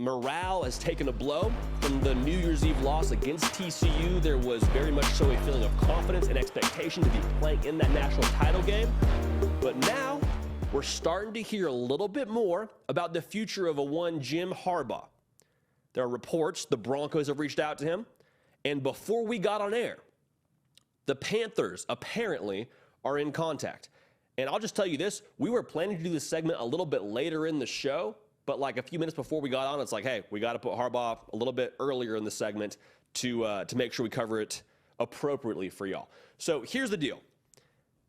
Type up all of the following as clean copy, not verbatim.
morale has taken a blow from the New Year's Eve loss against TCU. There was very much so a feeling of confidence and expectation to be playing in that national title game. But now we're starting to hear a little bit more about the future of a one Jim Harbaugh. There are reports the Broncos have reached out to him. And before we got on air, the Panthers apparently are in contact. And I'll just tell you this, we were planning to do this segment a little bit later in the show, but like a few minutes before we got on, it's like, hey, we got to put Harbaugh a little bit earlier in the segment to make sure we cover it appropriately for y'all. So here's the deal.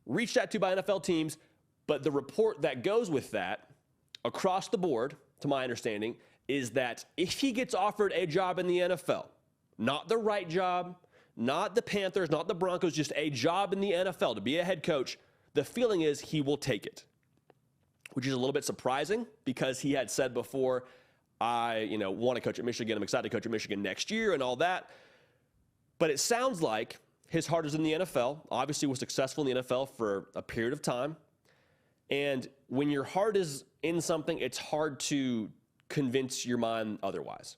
Reached out to by NFL teams, but the report that goes with that across the board, to my understanding, is that if he gets offered a job in the NFL, not the right job, not the Panthers, not the Broncos, just a job in the NFL to be a head coach, the feeling is he will take it, which is a little bit surprising because he had said before, I want to coach at Michigan. I'm excited to coach at Michigan next year and all that. But it sounds like his heart is in the NFL. Obviously was successful in the NFL for a period of time. And when your heart is in something, it's hard to convince your mind otherwise.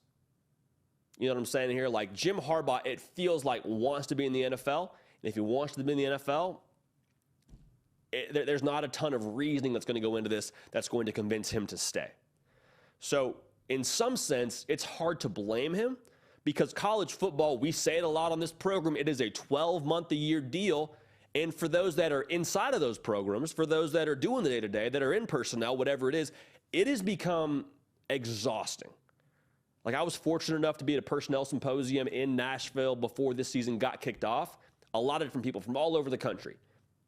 You know what I'm saying here? Like Jim Harbaugh, it feels like wants to be in the NFL. And if he wants to be in the NFL, there's not a ton of reasoning that's going to go into this that's going to convince him to stay. So in some sense, it's hard to blame him because college football, we say it a lot on this program, it is a 12-month-a-year deal. And for those that are inside of those programs, for those that are doing the day-to-day, that are in personnel, whatever it has become exhausting. Like I was fortunate enough to be at a personnel symposium in Nashville before this season got kicked off. A lot of different people from all over the country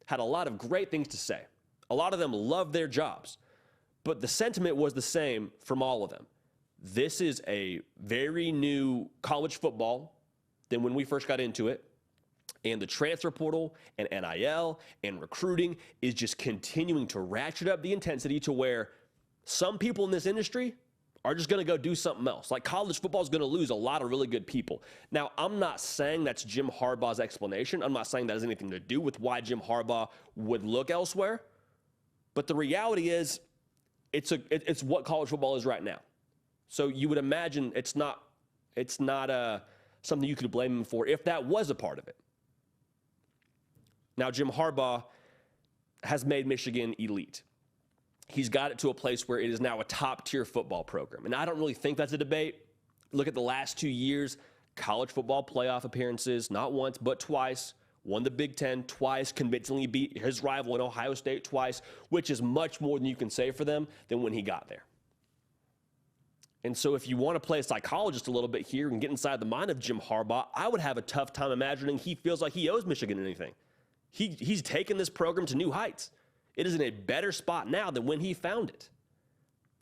had a lot of great things to say. A lot of them loved their jobs, but the sentiment was the same from all of them. This is a very new college football than when we first got into it. And the transfer portal and NIL and recruiting is just continuing to ratchet up the intensity to where some people in this industry are just going to go do something else. Like college football is going to lose a lot of really good people. Now, I'm not saying that's Jim Harbaugh's explanation. I'm not saying that has anything to do with why Jim Harbaugh would look elsewhere. But the reality is, it's what college football is right now. So you would imagine it's not something you could blame him for if that was a part of it. Now, Jim Harbaugh has made Michigan elite. He's got it to a place where it is now a top-tier football program. And I don't really think that's a debate. Look at the last 2 years, college football playoff appearances, not once, but twice. Won the Big Ten twice, convincingly beat his rival in Ohio State twice, which is much more than you can say for them than when he got there. And so if you want to play a psychologist a little bit here and get inside the mind of Jim Harbaugh, I would have a tough time imagining he feels like he owes Michigan anything. He's taken this program to new heights. It is in a better spot now than when he found it.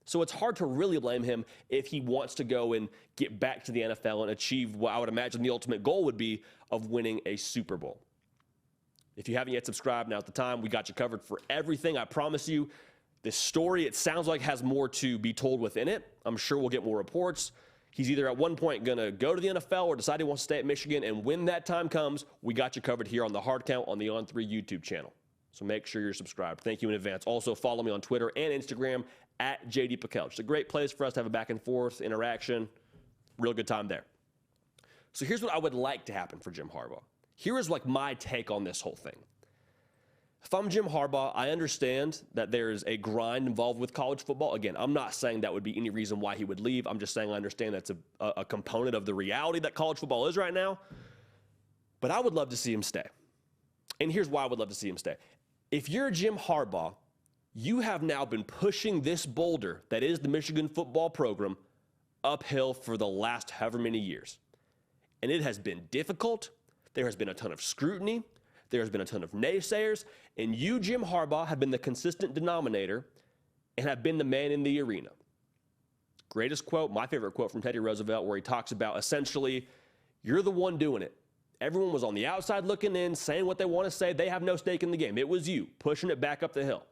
So it's hard to really blame him if he wants to go and get back to the NFL and achieve what I would imagine the ultimate goal would be of winning a Super Bowl. If you haven't yet subscribed, now's the time. We got you covered for everything. I promise you, this story, it sounds like has more to be told within it. I'm sure we'll get more reports. He's either at one point going to go to the NFL or decide he wants to stay at Michigan. And when that time comes, we got you covered here on the Hard Count on the On3 YouTube channel. So make sure you're subscribed. Thank you in advance. Also, follow me on Twitter and Instagram at JD Pickell. It's a great place for us to have a back and forth interaction. Real good time there. So here's what I would like to happen for Jim Harbaugh. Here is like my take on this whole thing. If I'm Jim Harbaugh, I understand that there's a grind involved with college football. Again, I'm not saying that would be any reason why he would leave. I'm just saying I understand that's a component of the reality that college football is right now. But I would love to see him stay. And here's why I would love to see him stay. If you're Jim Harbaugh, you have now been pushing this boulder that is the Michigan football program uphill for the last however many years. And it has been difficult. There has been a ton of scrutiny. There has been a ton of naysayers. And you, Jim Harbaugh, have been the consistent denominator and have been the man in the arena. Greatest quote, my favorite quote from Teddy Roosevelt, where he talks about essentially, you're the one doing it. Everyone was on the outside looking in, saying what they want to say. They have no stake in the game. It was you pushing it back up the hill.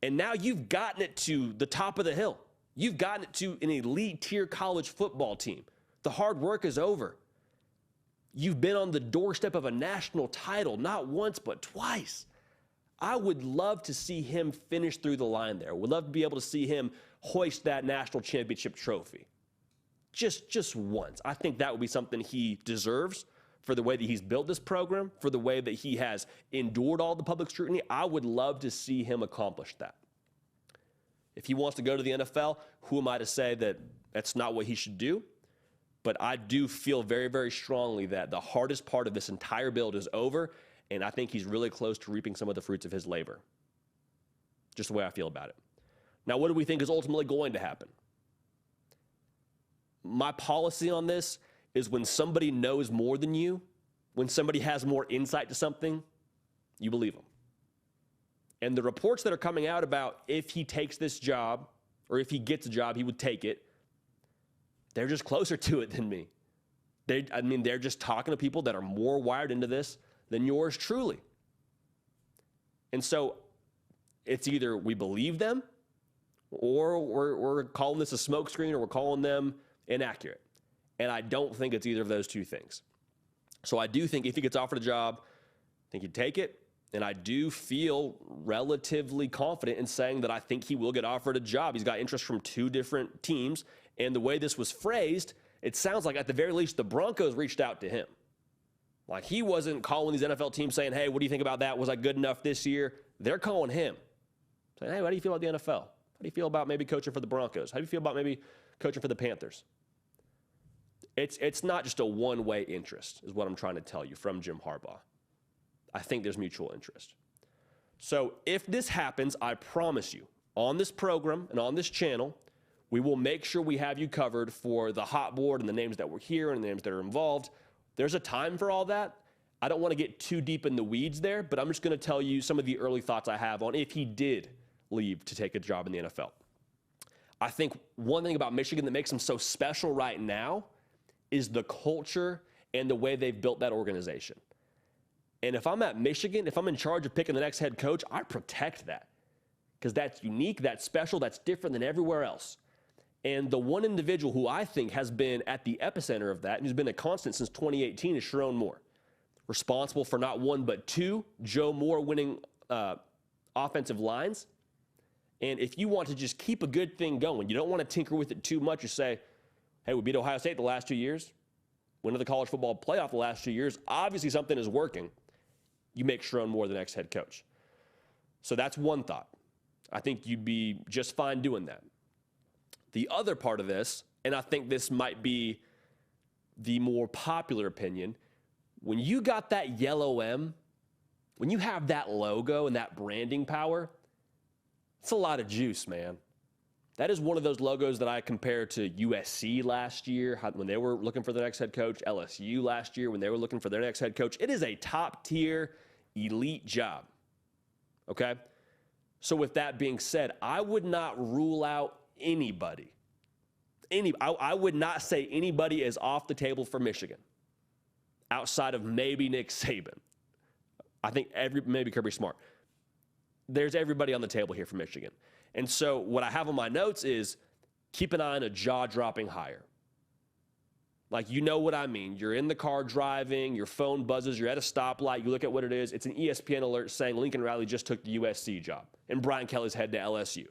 And now you've gotten it to the top of the hill. You've gotten it to an elite tier college football team. The hard work is over. You've been on the doorstep of a national title, not once, but twice. I would love to see him finish through the line there. Would love to be able to see him hoist that national championship trophy. just once. I think that would be something he deserves for the way that he's built this program, for the way that he has endured all the public scrutiny. I would love to see him accomplish that. If he wants to go to the NFL, who am I to say that that's not what he should do? But I do feel very, very strongly that the hardest part of this entire build is over, and I think he's really close to reaping some of the fruits of his labor. Just the way I feel about it. Now, what do we think is ultimately going to happen? My policy on this is when somebody knows more than you, when somebody has more insight to something, you believe them. And the reports that are coming out about if he takes this job, or if he gets a job, he would take it, they're just closer to it than me. They're just talking to people that are more wired into this than yours truly. And so it's either we believe them, or we're calling this a smokescreen, or we're calling them inaccurate. And I don't think it's either of those two things. So I do think if he gets offered a job, I think he'd take it. And I do feel relatively confident in saying that I think he will get offered a job. He's got interest from 2 different teams. And the way this was phrased, it sounds like at the very least the Broncos reached out to him. Like he wasn't calling these NFL teams saying, hey, what do you think about that? Was I good enough this year? They're calling him. Saying, hey, how do you feel about the NFL? How do you feel about maybe coaching for the Broncos? How do you feel about maybe coaching for the Panthers? It's not just a one-way interest, is what I'm trying to tell you from Jim Harbaugh. I think there's mutual interest. So if this happens, I promise you, on this program and on this channel, we will make sure we have you covered for the hot board and the names that were here and the names that are involved. There's a time for all that. I don't want to get too deep in the weeds there, but I'm just going to tell you some of the early thoughts I have on if he did leave to take a job in the NFL. I think one thing about Michigan that makes them so special right now is the culture and the way they've built that organization. And if I'm at Michigan, if I'm in charge of picking the next head coach, I protect that because that's unique, that's special, that's different than everywhere else. And the one individual who I think has been at the epicenter of that and who's been a constant since 2018 is Sharon Moore, responsible for not 1 but 2 Joe Moore winning offensive lines. And if you want to just keep a good thing going, you don't want to tinker with it too much or say, hey, we beat Ohio State the last 2 years, went to the college football playoff the last 2 years, obviously something is working. You make Sharon Moore the next head coach. So that's one thought. I think you'd be just fine doing that. The other part of this, and I think this might be the more popular opinion, when you got that yellow M, when you have that logo and that branding power, it's a lot of juice, man. That is one of those logos that I compare to USC last year when they were looking for their next head coach, LSU last year when they were looking for their next head coach. It is a top-tier, elite job, okay? So with that being said, I would not rule out anybody. I would not say anybody is off the table for Michigan outside of maybe Nick Saban. I think maybe Kirby Smart. There's everybody on the table here for Michigan. And so what I have on my notes is keep an eye on a jaw-dropping hire. Like, you know what I mean. You're in the car driving, your phone buzzes, you're at a stoplight, you look at what it is. It's an ESPN alert saying Lincoln Riley just took the USC job and Brian Kelly's head to LSU.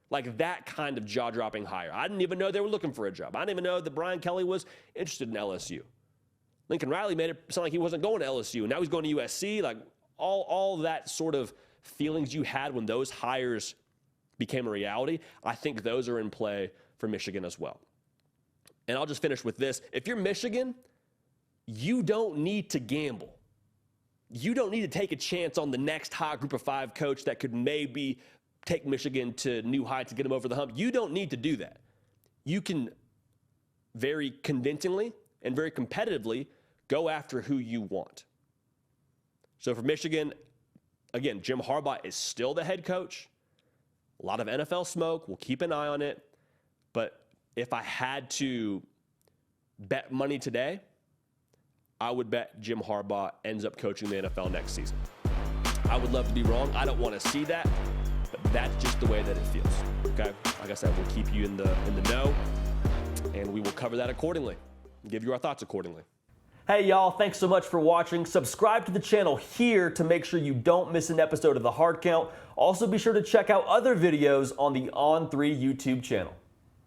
Like that kind of jaw-dropping hire. I didn't even know they were looking for a job. I didn't even know that Brian Kelly was interested in LSU. Lincoln Riley made it sound like he wasn't going to LSU, and now he's going to USC. Like all that sort of feelings you had when those hires became a reality, I think those are in play for Michigan as well. And I'll just finish with this. If you're Michigan, you don't need to gamble. You don't need to take a chance on the next hot group of 5 coach that could maybe take Michigan to new heights to get them over the hump. You don't need to do that. You can very convincingly and very competitively go after who you want. So for Michigan, again, Jim Harbaugh is still the head coach. A lot of NFL smoke. We'll keep an eye on it. But if I had to bet money today, I would bet Jim Harbaugh ends up coaching the NFL next season. I would love to be wrong. I don't want to see that, but that's just the way that it feels. Okay? Like I said, we'll keep you in the know, and we will cover that accordingly and give you our thoughts accordingly. Hey y'all, thanks so much for watching. Subscribe to the channel here to make sure you don't miss an episode of The Hard Count. Also be sure to check out other videos on the On3 YouTube channel.